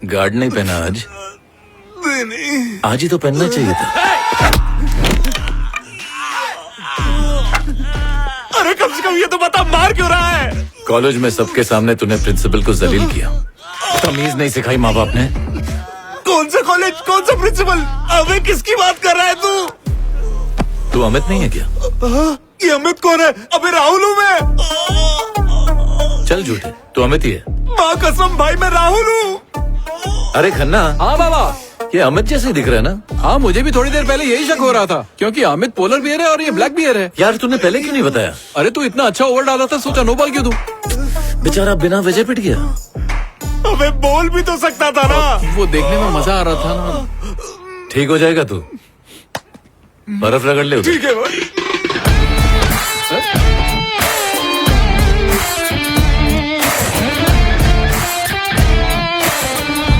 Guard नहीं पहना आज? नहीं, आज ही तो पहनना चाहिए था। अरे कम से कम ये तो बता, मार क्यों रहा है? कॉलेज में सबके सामने तूने प्रिंसिपल को जलील किया। तमीज नहीं सिखाई माँ बाप ने। कौन सा कॉलेज, कौन सा प्रिंसिपल? अबे किसकी बात कर रहा है तू? तू अमित नहीं है क्या? ये अमित कौन है? अबे राहुल हूँ मैं। चल झूठे, तू अमित ही है। माँ कसम भाई, मैं राहुल हूँ। अरे खन्ना, हाँ बाबा, ये अमित जैसे ही दिख रहा है ना? हाँ मुझे भी थोड़ी देर पहले यही शक हो रहा था, क्योंकि अमित पोलर बियर है और ये ब्लैक बियर है। यार तूने पहले क्यों नहीं बताया? अरे तू इतना अच्छा ओवर डाला था, सोचा नो बॉल क्यों दूं। बेचारा बिना वजह पिट गया। अबे बोल भी तो सकता था ना। वो देखने में मजा आ रहा था ना। ठीक हो जाएगा तू, बर्फ रगड़ ले उधर। ठीक है भाई।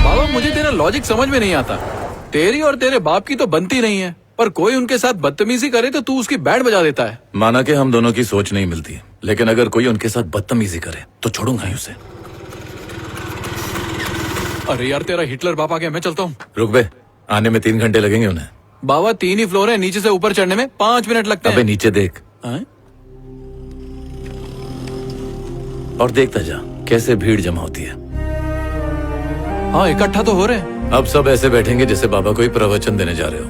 बाबा मुझे तेरा लॉजिक समझ में नहीं आता। तेरी और तेरे बाप की तो बनती नहीं है, पर कोई उनके साथ बदतमीजी करे तो तू उसकी बैंड बजा देता है। माना कि हम दोनों की सोच नहीं मिलती, लेकिन अगर कोई उनके साथ बदतमीजी करे तो छोड़ूंगा ही उसे। अरे यार तेरा हिटलर बाप आ गया, मैं चलता हूँ। रुक बे, आने में 3 घंटे लगेंगे उन्हें। बाबा 3 ही फ्लोर है, नीचे से ऊपर चढ़ने में 5 मिनट लगते हैं। अबे नीचे देख हैं? और देखता जा कैसे भीड़ जमा होती है। हाँ इकट्ठा तो हो रहे हैं। अब सब ऐसे बैठेंगे जैसे बाबा कोई प्रवचन देने जा रहे हो।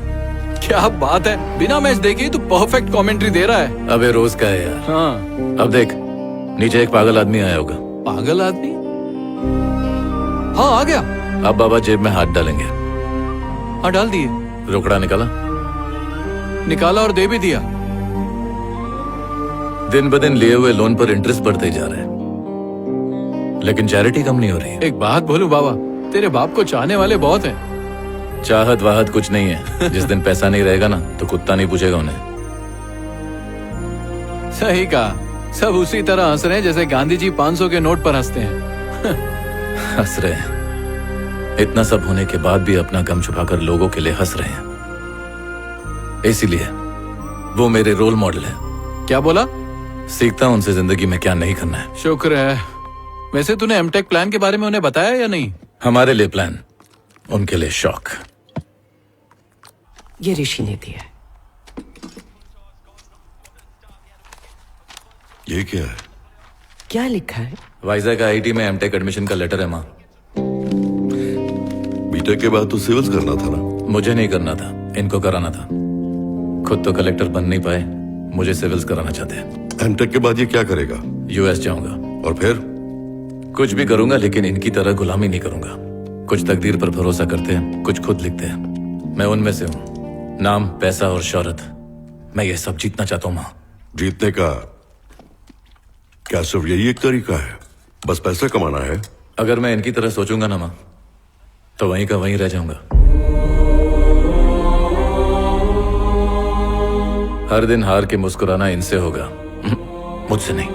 क्या बात है, बिना मैच देखे ही तू परफेक्ट कमेंट्री दे रहा है। अबे रोज का है यार। हाँ अब देख, नीचे एक पागल आदमी आया होगा। पागल आदमी? हाँ आ गया। अब बाबा जेब में हाथ डालेंगे। हाँ डाल दिए। रोकड़ा निकाला? निकाला और दे भी दिया। दिन ब दिन लिए हुए लोन पर इंटरेस्ट बढ़ते जा रहा है, लेकिन चैरिटी कम नहीं हो रही है। एक बात बोलूं बाबा, तेरे बाप को चाहने वाले बहुत हैं। चाहत वाहत कुछ नहीं है। जिस दिन पैसा नहीं रहेगा ना तो कुत्ता नहीं पूछेगा उन्हें। सही कहा, सब उसी तरह हंस रहे हैं जैसे गांधी जी 500 के नोट पर हंसते हैं। हंस रहे हैं, इतना सब होने के बाद भी अपना गम छुपाकर लोगों के लिए हंस रहे हैं। इसीलिए वो मेरे रोल मॉडल है। क्या बोला? सीखता हूं उनसे जिंदगी में क्या नहीं करना है। शुक्र है। वैसे तूने एमटेक प्लान के बारे में उन्हें बताया या नहीं? हमारे लिए प्लान, उनके लिए शौक। ये ऋषि ने दिया है। ये क्या है? क्या लिखा है? वाइजैक आईआईटी में एमटेक एडमिशन का लेटर है माँ। बीटेक के बाद तो सिविल्स करना था ना? मुझे नहीं करना था, इनको कराना था। खुद तो कलेक्टर बन नहीं पाए, मुझे सिविल्स कराना चाहते हैं। एमटेक के बाद ये क्या करेगा? यूएस जाऊंगा। और फिर? कुछ भी करूंगा, लेकिन इनकी तरह गुलामी नहीं करूंगा। कुछ तकदीर पर भरोसा करते हैं, कुछ खुद लिखते हैं। मैं उनमें से हूँ। नाम, पैसा और शौहरत, मैं ये सब जीतना चाहता हूँ माँ। जीतने का क्या सिर्फ यही एक तरीका है? बस पैसे कमाना है? अगर मैं इनकी तरह सोचूंगा ना माँ, तो वहीं का वहीं रह जाऊंगा। हर दिन हार के मुस्कुराना इनसे होगा, मुझसे नहीं।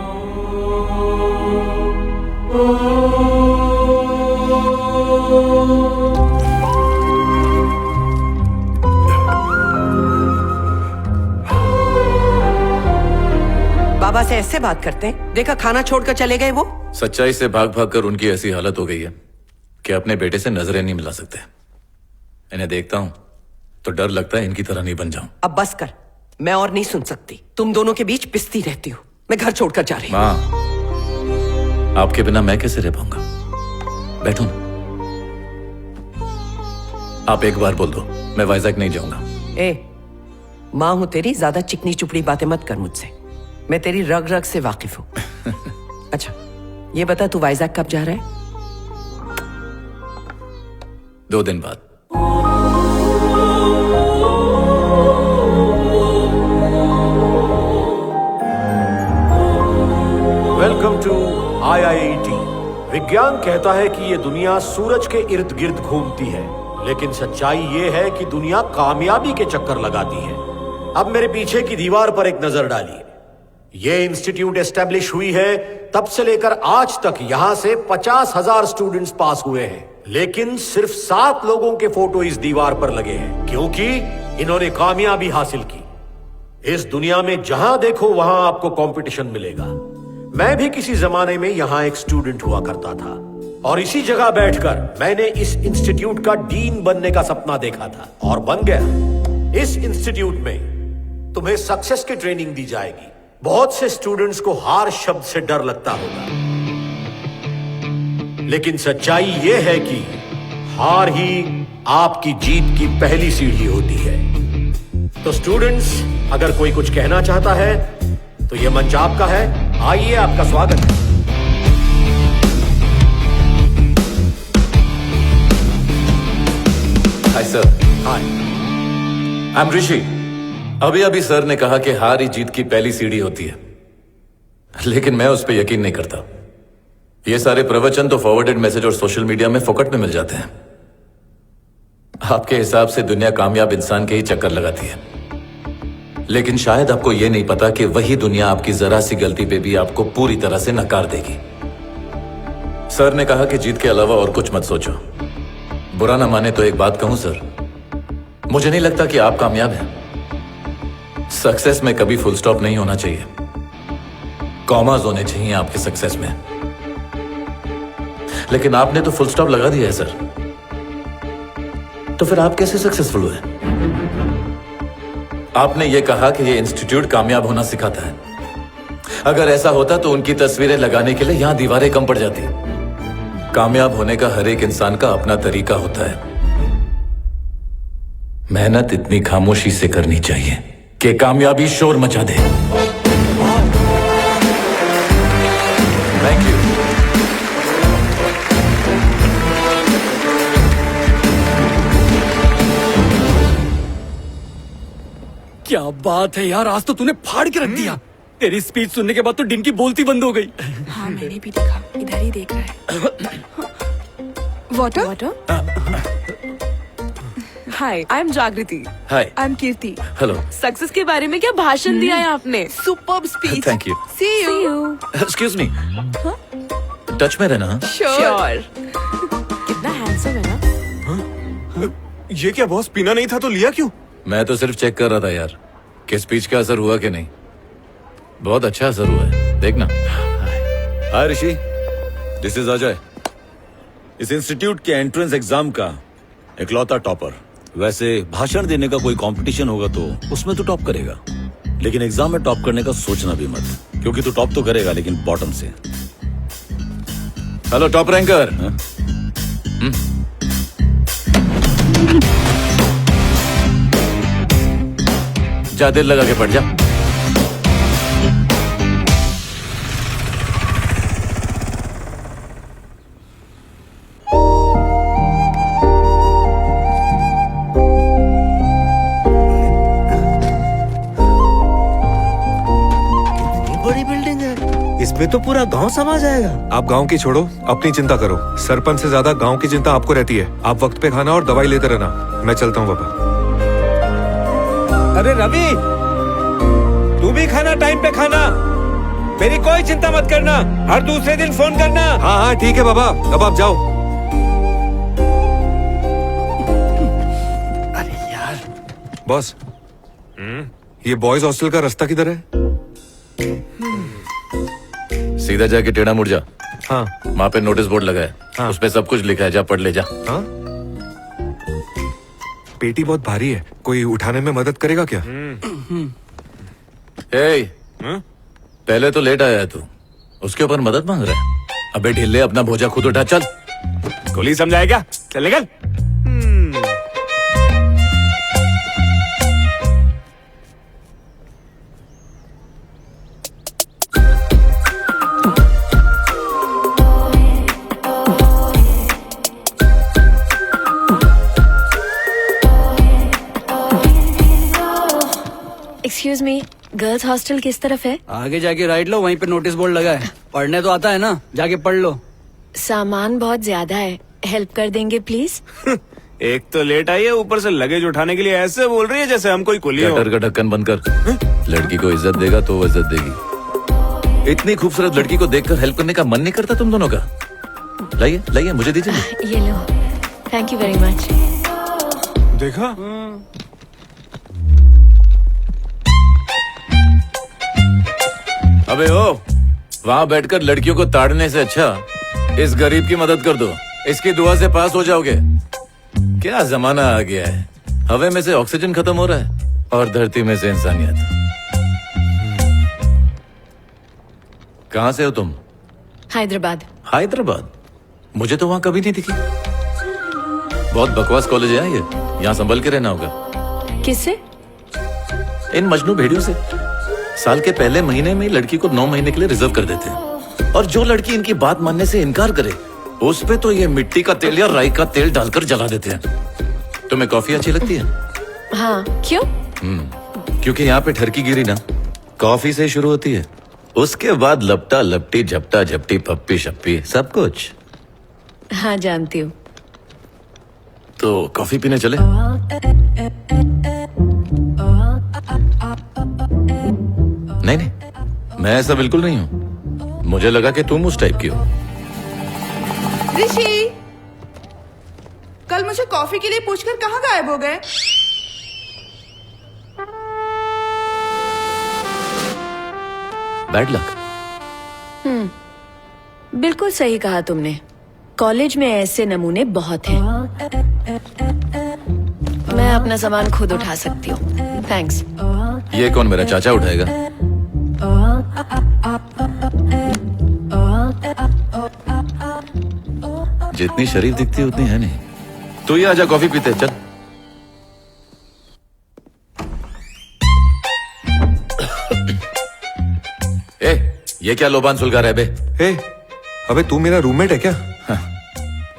बाबा से ऐसे बात करते हैं? देखा खाना छोड़कर चले गए वो। सच्चाई से भाग भाग कर उनकी ऐसी हालत हो गई है कि अपने बेटे से नजरें नहीं मिला सकते। इन्हें देखता हूं तो डर लगता है इनकी तरह नहीं बन जाऊं। अब बस कर, मैं और नहीं सुन सकती। तुम दोनों के बीच पिसती रहती हो। मैं घर छोड़कर जा रही हूँ। माँ, आपके बिना मैं कैसे रह पाऊंगा? बैठो ना। आप एक बार बोल दो, मैं वाइजैक नहीं जाऊंगा। ए, माँ हूं तेरी, ज्यादा चिकनी चुपड़ी बातें मत कर मुझसे। मैं तेरी रग रग से वाकिफ हूं। अच्छा ये बता, तू वाइजैक कब जा रहा है? 2 दिन बाद। Welcome to IIT। विज्ञान कहता है कि ये दुनिया सूरज के इर्द गिर्द घूमती है, लेकिन सच्चाई ये है कि दुनिया कामयाबी के चक्कर लगाती है। अब मेरे पीछे की दीवार पर एक नजर डालिए। ये इंस्टीट्यूट एस्टेब्लिश हुई है तब से लेकर आज तक यहां से 50,000 स्टूडेंट्स पास हुए हैं, लेकिन सिर्फ 7 लोगों के फोटो इस दीवार पर लगे हैं, क्योंकि इन्होंने कामयाबी हासिल की। इस दुनिया में जहां देखो वहां आपको कंपटीशन मिलेगा। मैं भी किसी जमाने में यहां एक स्टूडेंट हुआ करता था। और इसी जगह बैठकर मैंने इस इंस्टीट्यूट का डीन बनने का सपना देखा था और बन गया। इस इंस्टीट्यूट में तुम्हें सक्सेस की ट्रेनिंग दी जाएगी। बहुत से स्टूडेंट्स को हार शब्द से डर लगता होगा, लेकिन सच्चाई यह है कि हार ही आपकी जीत की पहली सीढ़ी होती है। तो स्टूडेंट्स, अगर कोई कुछ कहना चाहता है तो यह मंच आपका है। आइए, आपका स्वागत है। Hi sir. Hi, I am Rishi. अभी अभी सर ने कहा कि हार ही जीत की पहली सीढ़ी होती है, लेकिन मैं उस पर यकीन नहीं करता। ये सारे प्रवचन तो फॉरवर्डेड मैसेज और सोशल मीडिया में फोकट में मिल जाते हैं। आपके हिसाब से दुनिया कामयाब इंसान के ही चक्कर लगाती है, लेकिन शायद आपको यह नहीं पता कि वही दुनिया आपकी जरा सी गलती पे भी आपको पूरी तरह से नकार देगी। सर ने कहा कि जीत के अलावा और कुछ मत सोचो। बुरा ना माने तो एक बात कहूं सर, मुझे नहीं लगता कि आप कामयाब हैं। सक्सेस में कभी फुल स्टॉप नहीं होना चाहिए, कॉमास होने चाहिए आपके सक्सेस में। लेकिन आपने तो फुल स्टॉप लगा दिया है सर, तो फिर आप कैसे सक्सेसफुल हुए? आपने ये कहा कि ये इंस्टीट्यूट कामयाब होना सिखाता है। अगर ऐसा होता तो उनकी तस्वीरें लगाने के लिए यहां दीवारें कम पड़ जाती। कामयाब होने का हर एक इंसान का अपना तरीका होता है। मेहनत इतनी खामोशी से करनी चाहिए कि कामयाबी शोर मचा दे। Thank you. क्या बात है यार, आज तो तूने फाड़ के रख दिया। तेरी स्पीच सुनने के बाद तो डिंकी बोलती बंद हो गई। हाँ, मैंने भी देखा, इधर ही देख रहा है। Water? Hi, I am Jagriti. Hi. I am Kirti. Hello. Success के बारे में क्या भाषण दिया है आपने? Superb speech. Thank you. See you. Excuse me, touch में रहना। श्योर। कितना हैंडसम है ना? ये क्या बॉस, पीना नहीं था तो लिया क्यों? मैं तो सिर्फ चेक कर रहा था यार कि स्पीच का असर हुआ कि नहीं। बहुत अच्छा असर हुआ है, देखना। हाय ऋषि, दिस इज अजय, इस इंस्टीट्यूट के एंट्रेंस एग्जाम का इकलौता टॉपर। वैसे भाषण देने का कोई कंपटीशन होगा तो उसमें तो टॉप करेगा, लेकिन एग्जाम में टॉप करने का सोचना भी मत, क्योंकि तू टॉप तो करेगा लेकिन बॉटम से। Hello top ranker. जा, दिल लगा के पढ़ जा। बड़ी बिल्डिंग है, इसमें तो पूरा गांव समा जाएगा। आप गांव की छोड़ो, अपनी चिंता करो। सरपंच से ज्यादा गांव की चिंता आपको रहती है। आप वक्त पे खाना और दवाई लेते रहना। मैं चलता हूँ पापा। अरे रवि, तू भी खाना टाइम पे खाना। मेरी कोई चिंता मत करना, हर दूसरे दिन फोन करना। हाँ हाँ ठीक है बाबा, अब आप जाओ। अरे यार बॉस, ये बॉयज हॉस्टल का रास्ता किधर है? सीधा जाके टेढ़ा मुड़ जा। हाँ वहां पे नोटिस बोर्ड लगा है, हाँ। उस पे सब कुछ लिखा है, जा पढ़ ले जा। हाँ, पेटी बहुत भारी है, कोई उठाने में मदद करेगा क्या? ए, पहले तो लेट आया है तू, उसके ऊपर मदद मांग रहा है। अबे ढिल्ले, अपना भोजा खुद उठा, चल। गोली समझाए क्या? चल निकल। एक्सक्यूज मी, गर्ल्स हॉस्टल किस तरफ है? आगे जाके राइट लो, वहीं पे नोटिस बोर्ड लगा है। पढ़ने तो आता है ना, जाके पढ़ लो। सामान बहुत ज्यादा है, हेल्प कर देंगे प्लीज? एक तो लेट आई है, ऊपर से लगेज उठाने के लिए ऐसे बोल रही है जैसे हम कोई कुली हो। गटर का ढक्कन बंद कर। लड़की को इज्जत देगा तो वो इज्जत देगी। इतनी खूबसूरत लड़की को देखकर हेल्प करने का मन नहीं करता तुम दोनों का? लाइए लाइए, मुझे दीजिए। ये लो, थैंक यू वेरी मच। देखा, अबे ओ, वहां बैठकर लड़कियों को ताड़ने से अच्छा इस गरीब की मदद कर दो, इसकी दुआ से पास हो जाओगे। क्या जमाना आ गया है, हवा में से ऑक्सीजन खत्म हो रहा है और धरती में से इंसानियत। कहां से हो तुम? हैदराबाद। हैदराबाद? मुझे तो वहां कभी नहीं दिखी। बहुत बकवास कॉलेज है ये, यहाँ संभल के रहना होगा। किससे? इन मजनू भेड़ियों से। साल के पहले महीने में लड़की को 9 महीने के लिए रिजर्व कर देते हैं, और जो लड़की इनकी बात मानने से इनकार करे उस पे तो ये मिट्टी का तेल या राई का तेल डालकर जला देते हैं। तुम्हें कॉफी अच्छी लगती है? हाँ, क्यों? क्योंकि यहाँ पे ठरकी गिरी ना कॉफी से शुरू होती है, उसके बाद लपटा लपटी झपटा झपटी पप्पी शप्पी सब कुछ। हाँ, जानती हूँ। तो कॉफी पीने चले? नहीं नहीं, मैं ऐसा बिल्कुल नहीं हूं। मुझे लगा कि तुम उस टाइप की हो। ऋषि, कल मुझे कॉफी के लिए पूछकर कहाँ गायब हो गए? Bad luck. बिल्कुल सही कहा तुमने। कॉलेज में ऐसे नमूने बहुत हैं। मैं अपना सामान खुद उठा सकती हूँ। थैंक्स। ये कौन, मेरा चाचा उठाएगा? जितनी शरीफ दिखती है उतनी है नहीं। तू ही आजा, कॉफी पीते चल। ए, ये क्या लोबान सुलगा रहा है बे? ए, अबे तू मेरा रूममेट है क्या?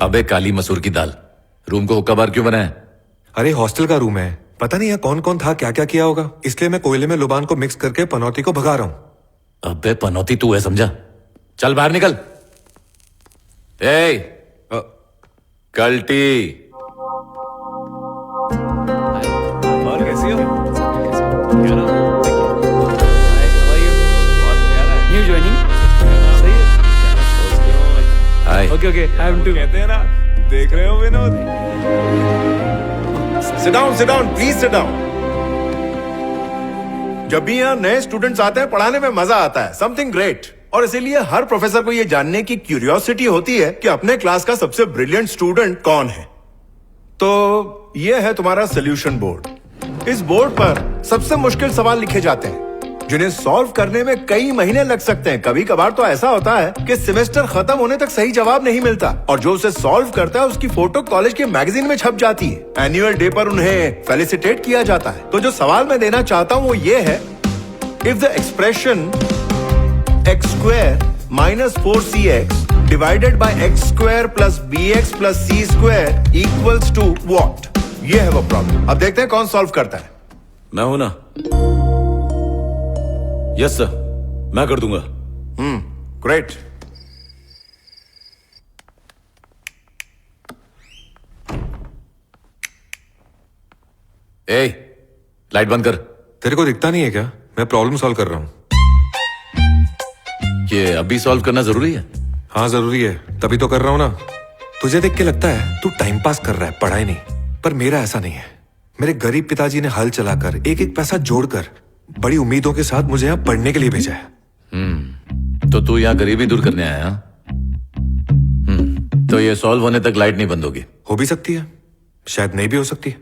अबे काली मसूर की दाल, रूम को हुक्का बार क्यों बनाया? अरे हॉस्टल का रूम है, पता नहीं यहाँ कौन कौन था, क्या क्या किया होगा, इसलिए मैं कोयले में लुबान को मिक्स करके पनौती को भगा रहा हूँ। अबे पनौती तू है समझा? चल बाहर निकल। कल्टी। और कैसी हो? New joining. Hi. Okay okay, I am too. कहते हैं ना, देख रहे हो Vinod? Sit down please sit down. जब भी यहाँ नए स्टूडेंट्स आते हैं पढ़ाने में मजा आता है, समथिंग ग्रेट। और इसीलिए हर प्रोफेसर को ये जानने की क्यूरियोसिटी होती है कि अपने क्लास का सबसे ब्रिलियंट स्टूडेंट कौन है। तो ये है तुम्हारा सोल्यूशन बोर्ड। इस बोर्ड पर सबसे मुश्किल सवाल लिखे जाते हैं जिन्हें सॉल्व करने में कई महीने लग सकते हैं। कभी कभार तो ऐसा होता है कि सेमेस्टर खत्म होने तक सही जवाब नहीं मिलता, और जो उसे सॉल्व करता है उसकी फोटो कॉलेज के मैगजीन में छप जाती है। एनुअल डे पर उन्हें फेलिसिटेट किया जाता है। तो जो सवाल मैं देना चाहता हूं वो ये है, if the expression x square minus 4cx divided by x square plus bx plus c square equals to what? ये है वो प्रॉब्लम। अब देखते हैं कौन सॉल्व करता है। मैं हूं ना? यस सर, मैं कर दूंगा। ग्रेट। ए, लाइट बंद कर। तेरे को दिखता नहीं है क्या? मैं प्रॉब्लम सॉल्व कर रहा हूँ। ये अभी सॉल्व करना जरूरी है? हाँ जरूरी है, तभी तो कर रहा हूँ ना। तुझे देख के लगता है तू टाइम पास कर रहा है, पढ़ाई नहीं, पर मेरा ऐसा नहीं है। मेरे गरीब पिताजी ने हल चलाकर एक एक पैसा जोड़कर बड़ी उम्मीदों के साथ मुझे यहाँ पढ़ने के लिए भेजा है। तो तू यहाँ गरीबी दूर करने आया? तो ये सॉल्व होने तक लाइट नहीं बंद होगी? हो भी सकती है, शायद नहीं भी हो सकती है।